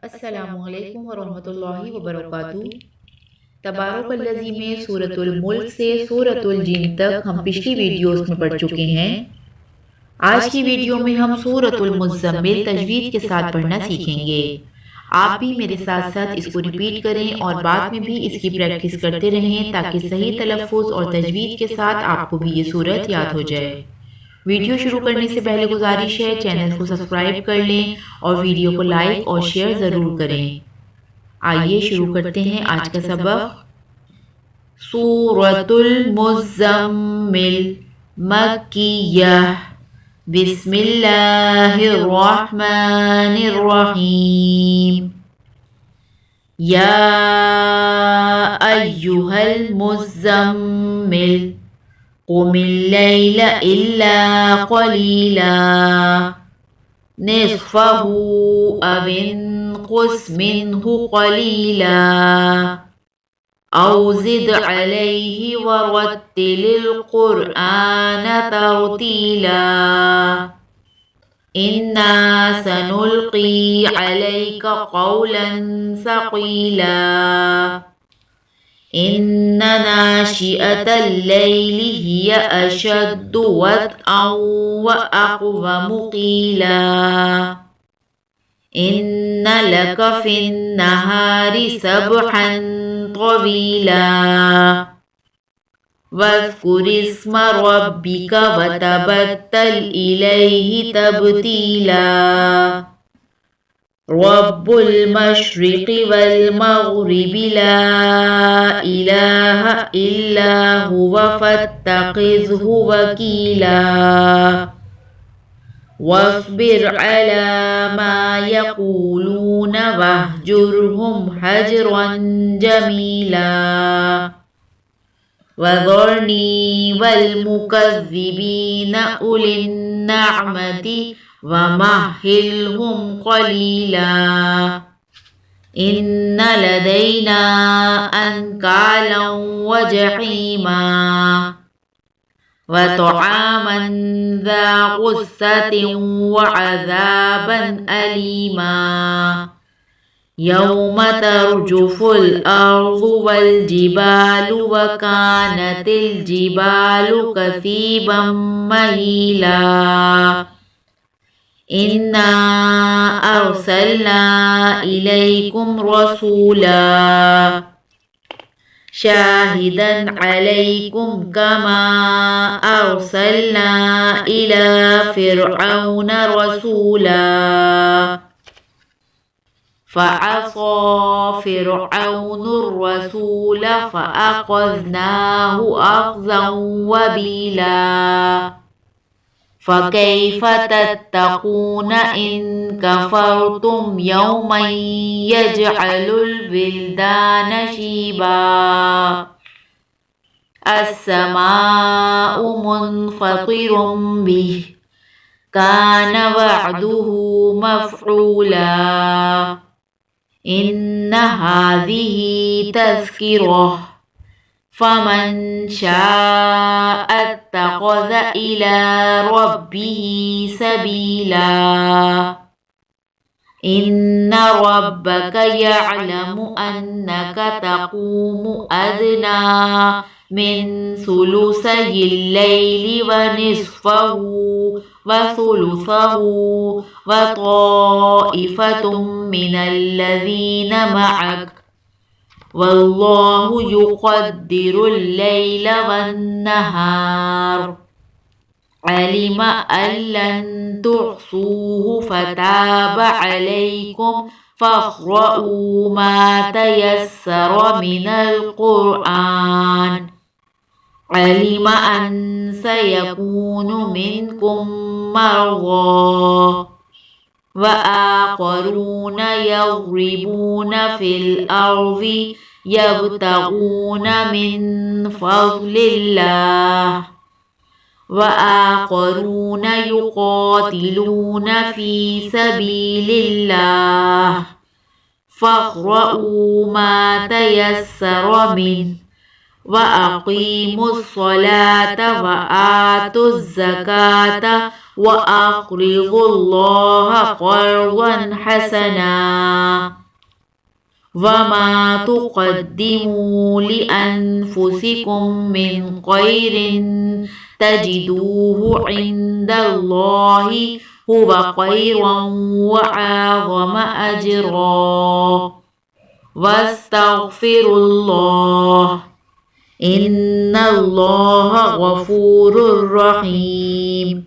अस्सलामुअलैकुम वरहमतुल्लाहि वबरकातुहू। तबारकल्लज़ी में सूरतुल मुल्क से सूरतुल जिन तक हम पिछली वीडियोस में पढ़ चुके हैं। आज की वीडियो में हम सूरतुल मुज़्ज़म्मिल तजवीद के साथ पढ़ना सीखेंगे। आप भी मेरे साथ साथ इसको रिपीट करें और बाद में भी इसकी प्रैक्टिस करते रहें ताकि सही तलफ़्फ़ुज़ और तजवीद के साथ आपको भी ये सूरत याद हो जाए। वीडियो शुरू करने से पहले गुजारिश है चैनल को सब्सक्राइब कर लें और वीडियो को लाइक और शेयर ज़रूर करें। आइए शुरू करते हैं आज का सबक। सूरतुल मुज़्ज़म्मिल मक्किय्यह। बिस्मिल्लाहिर्रहमानिर्रहीम। या अय्युहल मुज़्ज़म्मिल क़ुमिल लैला इल्ला क़लीला निस्फ़हु अव इंक़ुस मिन्हु क़लीला औ ज़िद अलैहि वरत्तिलिल क़ुरआन तर्तीला। इन्ना सनुल्क़ी अलैका क़ौलन सक़ीला। इन्न नाशिअतल लैलि हिय अशद्दु वत्अन व अक़वमु क़ीला। इन्न लक फ़िन्नहारि सबहन तवीला। वज़्कुरिस्म रब्बिक वतबत्तल इलैहि तब्तीला। रब्बुल मशरिक़ि वल मग़रिबि ला इलाहा इल्ला हुव फत्तख़िज़हु वकीला। वस्बिर अला मा यक़ूलून वहजुरहुम हजरन जमीला। वज़रनी वल मुकज़्ज़िबीन उलिन नअमति वमह्हिलहुम क़लीला। इन्न लदैना अंकालन व जहीमा व तआमन ज़ा ग़ुस्सतिन व अज़ाबन अलीमा। यौम तर्जुफ़ुल अर्ज़ु वल जिबालु व कानतिल जिबालु कसीबन महीला। इन्ना अरसलना इलैकुम रसूला शाहिदन अलैकुम कमा अरसलना इला फ़िरऔन रसूला। फ़असा फ़िरऔनुर रसूल फ़अख़ज़नाहु अख़ज़न वबीला। फ़कैफ़ तत्तक़ून इन कफ़रतुम यौमन यजअलुल विल्दान शीबा। अस्समाउ मुन्फ़तिरुम बिहि कान वअदुहु मफ़ऊला। इन्न हाज़िही तज़किरह फ़मन शाअ अत्तख़ज़ इला रब्बिही सबीला। इन्न रब्बक यअलमु अन्नक तक़ूमु अदना मिन सुलुसैल लैलि व निस्फ़हु व सुलुसहु व ताइफ़तुम मिनल्लज़ीन मअक वल्लाहु युक़द्दिरुल लैल वन्नहार। अलिम अल्लन तुहसूहु फताब अलैकुम फ़क़रऊ मा तयस्सर मिनल क़ुरआन। अलिम अन सयकूनु मिनकुम मर्ज़ा व आख़रून यज़रिबून फ़िल अर्ज़ि यब्तग़ून मिन फ़ज़लिल्लाह व आख़रून युक़ातिलून फ़ी सबीलिल्लाह। फ़क़रऊ मा तयस्सर मिन्हु व अक़ीमुस्सलात व आतुज़्ज़कात وأقرضوا الله قرضا حسنا وما تقدموا لأنفسكم من خير تجدوه عند الله هو خيرا وأعظم أجرا واستغفروا الله إن الله غفور رحيم.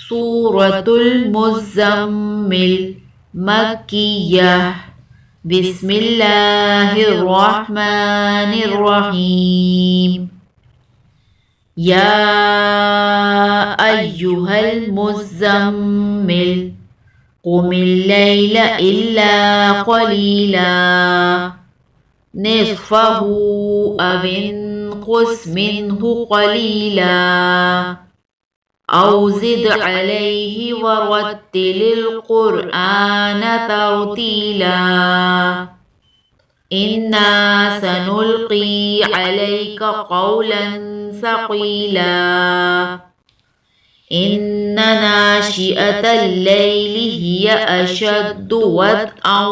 سورة المزمل مكية. بسم الله الرحمن الرحيم. يا أيها المزمل قم الليل إلا قليلا نصفه أو انقص منه قليلا أو زد عليه ورتل القرآن ترتيلا إنا سنلقي عليك قولا ثقيلا إن ناشئة الليل هي أشد وطئا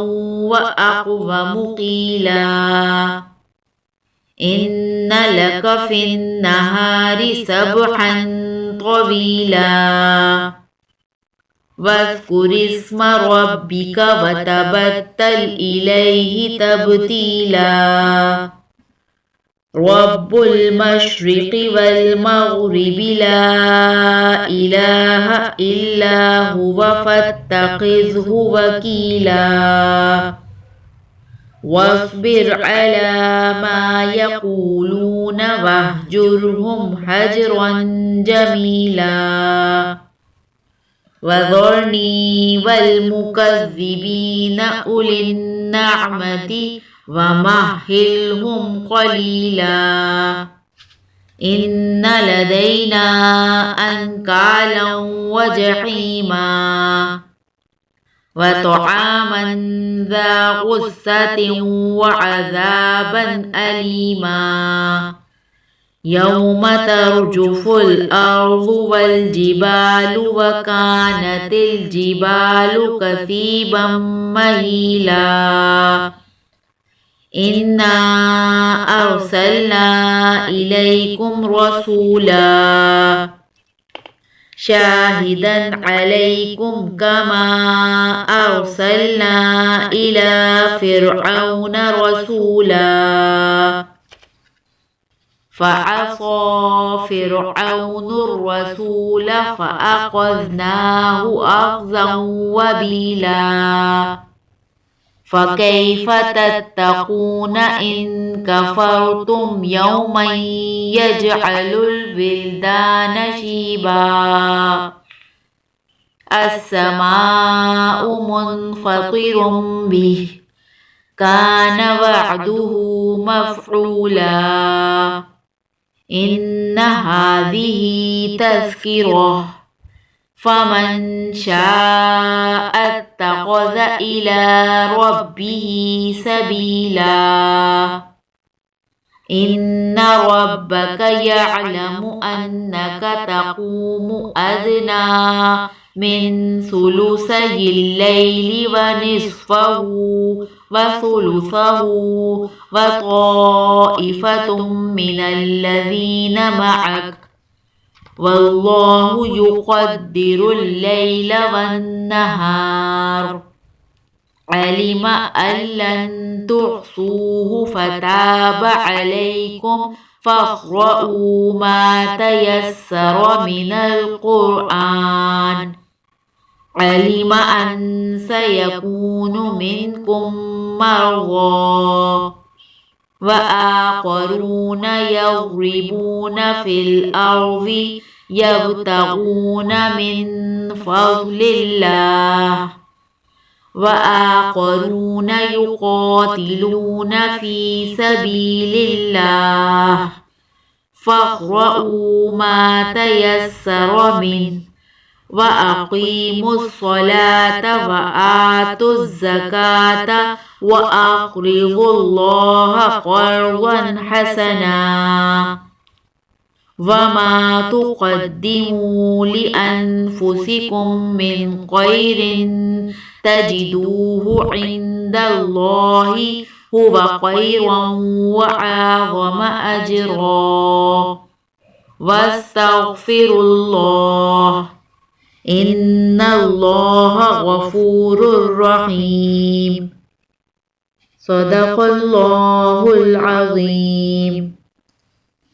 وأقوم قيلا إن لك في النهار سبحا طويلا واذكر اسم ربك وتبتل إليه تبتيلا رب المشرق والمغرب لا إله إلا هو فاتخذه وكيلا واصبر على ما يقولون واهجرهم هجرا جميلا وذرني والمكذبين أولي النعمة ومهلهم قليلا إن لدينا أنكالا وجحيما وطعاما ذا غصة وعذابا أليما يوم ترجف الأرض والجبال وكانت الجبال كثيبا مهيلا إنا أرسلنا إليكم رسولا شاهدا عليكم كما أرسلنا إلى فرعون رسولا فعصى فرعون الرسول فأخذناه أخذا وبيلا فكيف تتقون إن كفرتم يوما يجعل الولدان شيبا السماء منفطر به كان وعده مفعولا إن هذه تذكرة فمن شاء اتخذ إلى ربه سبيلا إن ربك يعلم أنك تقوم أدنى من ثلثي الليل ونصفه وثلثه وطائفة من الذين معك والله يقدر الليل والنهار علم أن لن تحصوه فتاب عليكم فاقرؤوا ما تيسر من القرآن علم أن سيكون منكم مرضى وآخرون يضربون في الأرض يبتغون من فضل الله وآخرون يقاتلون في سبيل الله فاقرؤوا ما تيسر منه وأقيموا الصلاة وآتوا الزكاة وأقرضوا الله قرضا حسنا वमा तुक़द्दिमू लिअन्फुसिकुम मिन खैरिन तजिदूहु इंदल्लाहि हुवा खैरन व अअज़म अजरा वस्तगफिरुल्लाह इन्नल्लाह गफूरुर रहीम। सदक़ल्लाहुल अज़ीम।